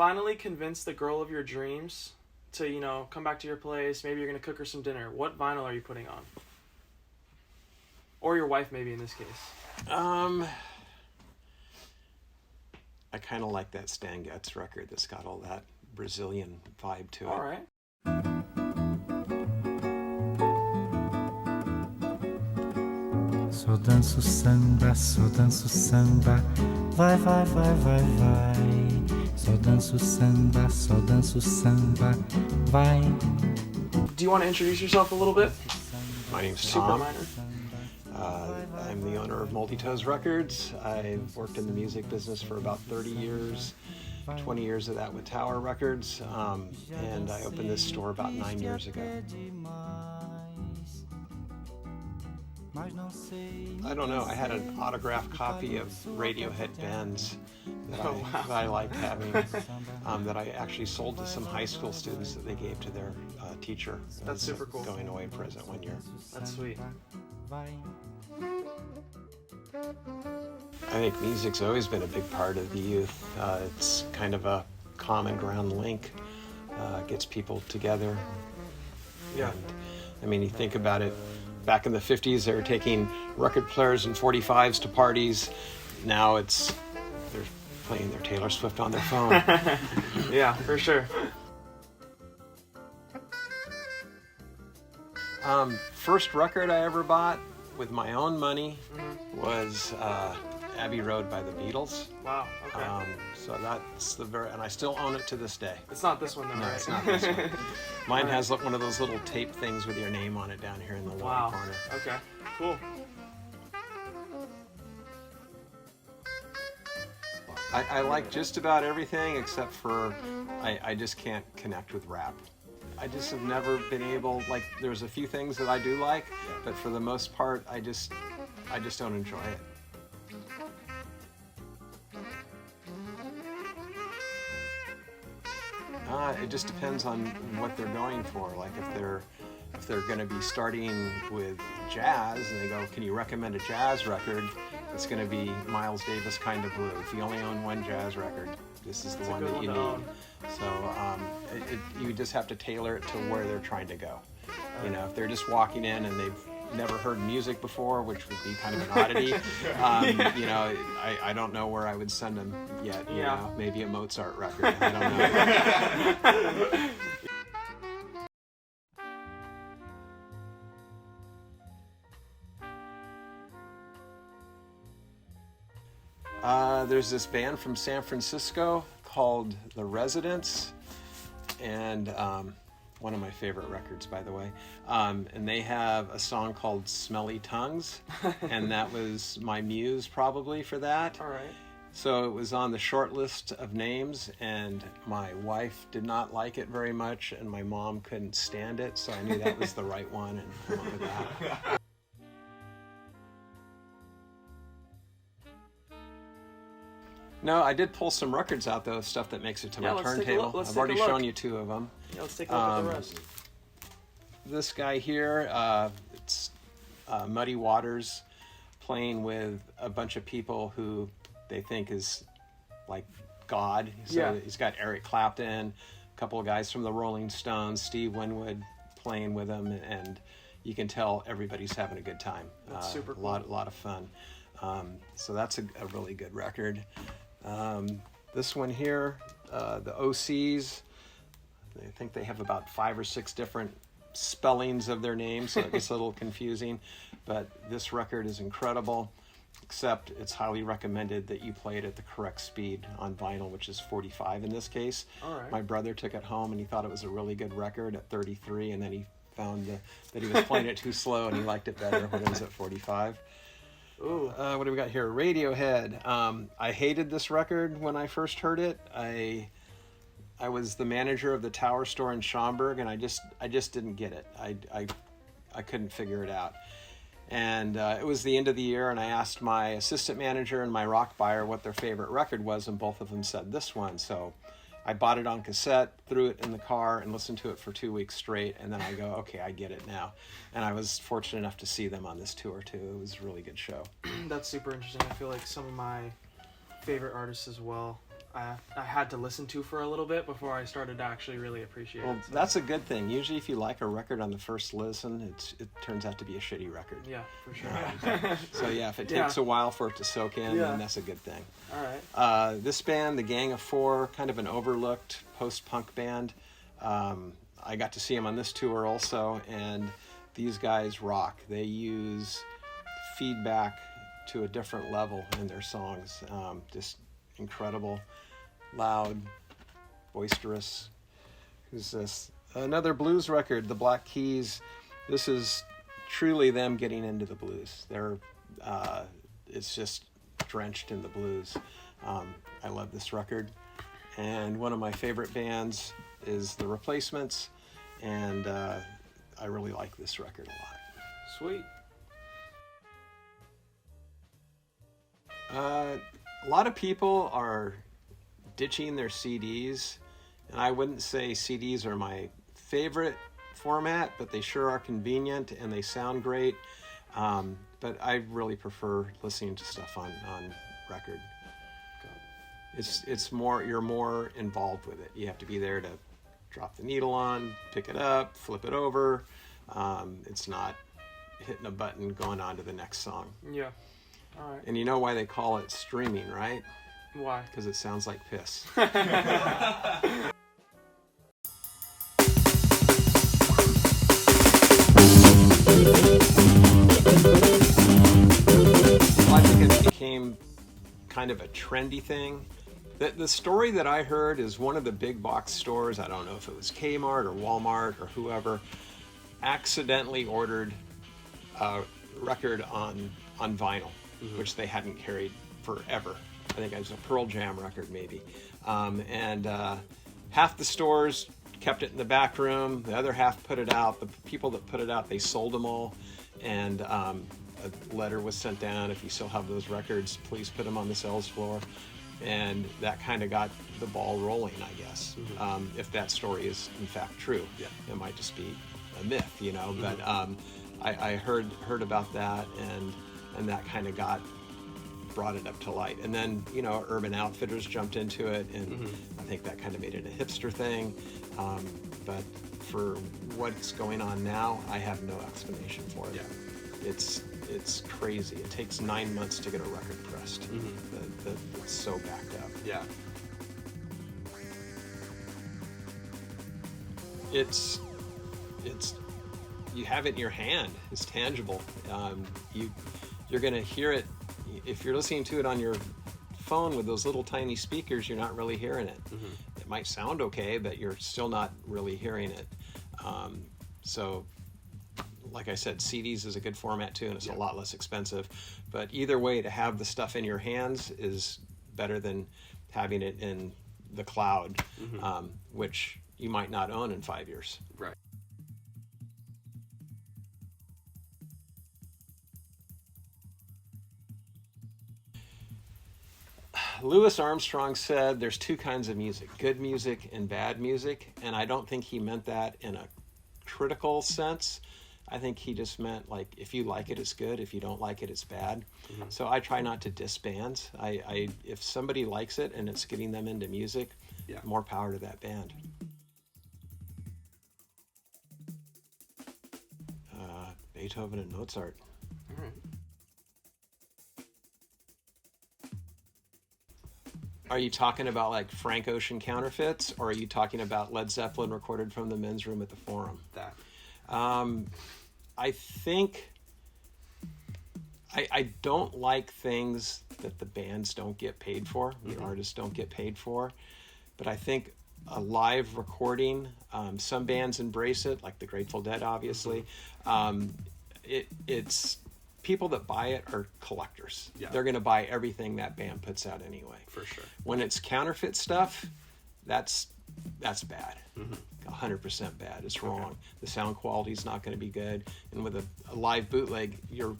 finally convince the girl of your dreams to, you know, come back to your place. Maybe you're going to cook her some dinner. What vinyl are you putting on? Or your wife, maybe, in this case. I kind of like that Stan Getz record that's got all that Brazilian vibe to it. All right. Só danço samba, vai, vai, vai, vai, vai. Só danço samba, vai. Do you want to introduce yourself a little bit? My name's Super Tom. minor. I'm the owner of Moldy Toe Records. I've worked in the music business for about 30 years, 20 years of that with Tower Records, and I opened this store about 9 years ago. I don't know, I had an autographed copy of Radiohead bands that I liked having, that I actually sold to some high school students that they gave to their teacher. That's super cool. Going away present one year. That's sweet. I think music's always been a big part of the youth. It's kind of a common ground link, gets people together. Yeah. And, I mean, you think about it, back in the 50s, they were taking record players and 45s to parties. Now they're playing their Taylor Swift on their phone. Yeah, for sure. First record I ever bought with my own money was Abbey Road by the Beatles. Wow, okay. So that's and I still own it to this day. It's not this one though, No, right? it's not this one. Mine has one of those little tape things with your name on it down here in the lower corner. Okay, cool. I like just about everything except for I just can't connect with rap. I just have never been able, like, there's a few things that I do like, but for the most part, I just don't enjoy it. It just depends on what they're going for. Like if they're going to be starting with jazz and they go, can you recommend a jazz record? It's going to be Miles Davis kind of blue. If you only own one jazz record, this is the one that you need. So you just have to tailor it to where they're trying to go. You know, if they're just walking in and they've never heard music before, which would be kind of an oddity, you know, I don't know where I would send them yet. You know, maybe a Mozart record. I don't know. There's this band from San Francisco called The Residents, and one of my favorite records, by the way. And they have a song called Smelly Tongues, and that was my muse probably for that. All right. So it was on the short list of names, and my wife did not like it very much, and my mom couldn't stand it, so I knew that was the right one, and I went with that. No, I did pull some records out, though, stuff that makes it to my turntable. I've already shown you two of them. Yeah, let's take a look at the rest. This guy here, it's Muddy Waters playing with a bunch of people who they think is like God. So he's got Eric Clapton, a couple of guys from the Rolling Stones, Steve Winwood playing with him, and you can tell everybody's having a good time. That's super cool. A lot of fun. So that's a really good record. This one here, the OCs, I think they have about 5 or 6 different spellings of their names, so it gets a little confusing, but this record is incredible, except it's highly recommended that you play it at the correct speed on vinyl, which is 45 in this case. All right. My brother took it home and he thought it was a really good record at 33, and then he found that he was playing it too slow and he liked it better when it was at 45. Ooh. What do we got here? Radiohead. I hated this record when I first heard it. I was the manager of the Tower store in Schaumburg, and I just didn't get it. I couldn't figure it out. And it was the end of the year, and I asked my assistant manager and my rock buyer what their favorite record was, and both of them said this one. So I bought it on cassette, threw it in the car, and listened to it for 2 weeks straight, and then I go, okay, I get it now. And I was fortunate enough to see them on this tour, too. It was a really good show. That's super interesting. I feel like some of my favorite artists as well I had to listen to for a little bit before I started to actually really appreciate Well, it. So, that's a good thing. Usually, if you like a record on the first listen, it turns out to be a shitty record. yeah, for sure. So yeah, if it Yeah. takes a while for it to soak in, Yeah. then that's a good thing. All right. This band, the Gang of Four, kind of an overlooked post-punk band. I got to see them on this tour also, and these guys rock. They use feedback to a different level in their songs. Just incredible, loud, boisterous. Who's this? Another blues record, The Black Keys. This is truly them getting into the blues. It's just drenched in the blues. I love this record. And one of my favorite bands is The Replacements, and I really like this record a lot. Sweet. A lot of people are ditching their CDs, and I wouldn't say CDs are my favorite format, but they sure are convenient and they sound great. But I really prefer listening to stuff on record. It's more, you're more involved with it. You have to be there to drop the needle on, pick it up, flip it over. It's not hitting a button going on to the next song. Yeah. All right. And you know why they call it streaming, right? Why? Because it sounds like piss. Well, I think it became kind of a trendy thing. The story that I heard is one of the big box stores, I don't know if it was Kmart or Walmart or whoever, accidentally ordered a record on vinyl, which they hadn't carried forever. I think it was a Pearl Jam record maybe. And half the stores kept it in the back room, the other half put it out. The people that put it out, they sold them all. And a letter was sent down, if you still have those records, please put them on the sales floor. And that kind of got the ball rolling, I guess, if that story is in fact true. Yeah. It might just be a myth, you know, but I heard about that, and that kind of brought it up to light. And then, you know, Urban Outfitters jumped into it, and I think that kind of made it a hipster thing. But for what's going on now, I have no explanation for it. Yeah. It's crazy. It takes 9 months to get a record pressed. It's so backed up. Yeah. It's you have it in your hand. It's tangible. You're gonna hear it if you're listening to it on your phone with those little tiny speakers. You're not really hearing it. It might sound okay, but you're still not really hearing it. So, like I said, CDs is a good format too, and it's a lot less expensive. But either way, to have the stuff in your hands is better than having it in the cloud, which you might not own in 5 years. Right. Louis Armstrong said there's two kinds of music, good music and bad music, and I don't think he meant that in a critical sense. I think he just meant, like, if you like it, it's good. If you don't like it, it's bad. So I try not to diss bands. If somebody likes it and it's getting them into music, more power to that band. Beethoven and Mozart. All right. Are you talking about like Frank Ocean counterfeits, or are you talking about Led Zeppelin recorded from the men's room at the Forum? That. I think I don't like things that the bands don't get paid for, the artists don't get paid for, but I think a live recording, some bands embrace it, like the Grateful Dead, obviously. It's people that buy it are collectors. Yeah. They're going to buy everything that band puts out anyway. For sure. When it's counterfeit stuff, that's bad. 100% bad. It's wrong. The sound quality is not going to be good. And with a live bootleg, you're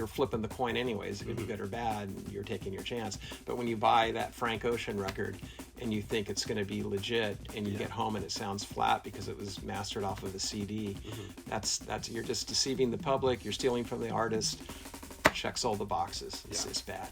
flipping the coin anyways. Is it going to be good or bad? And you're taking your chance. But when you buy that Frank Ocean record and you think it's going to be legit, and you get home and it sounds flat because it was mastered off of a CD, that's you're just deceiving the public. You're stealing from the artist. Checks all the boxes. It's bad.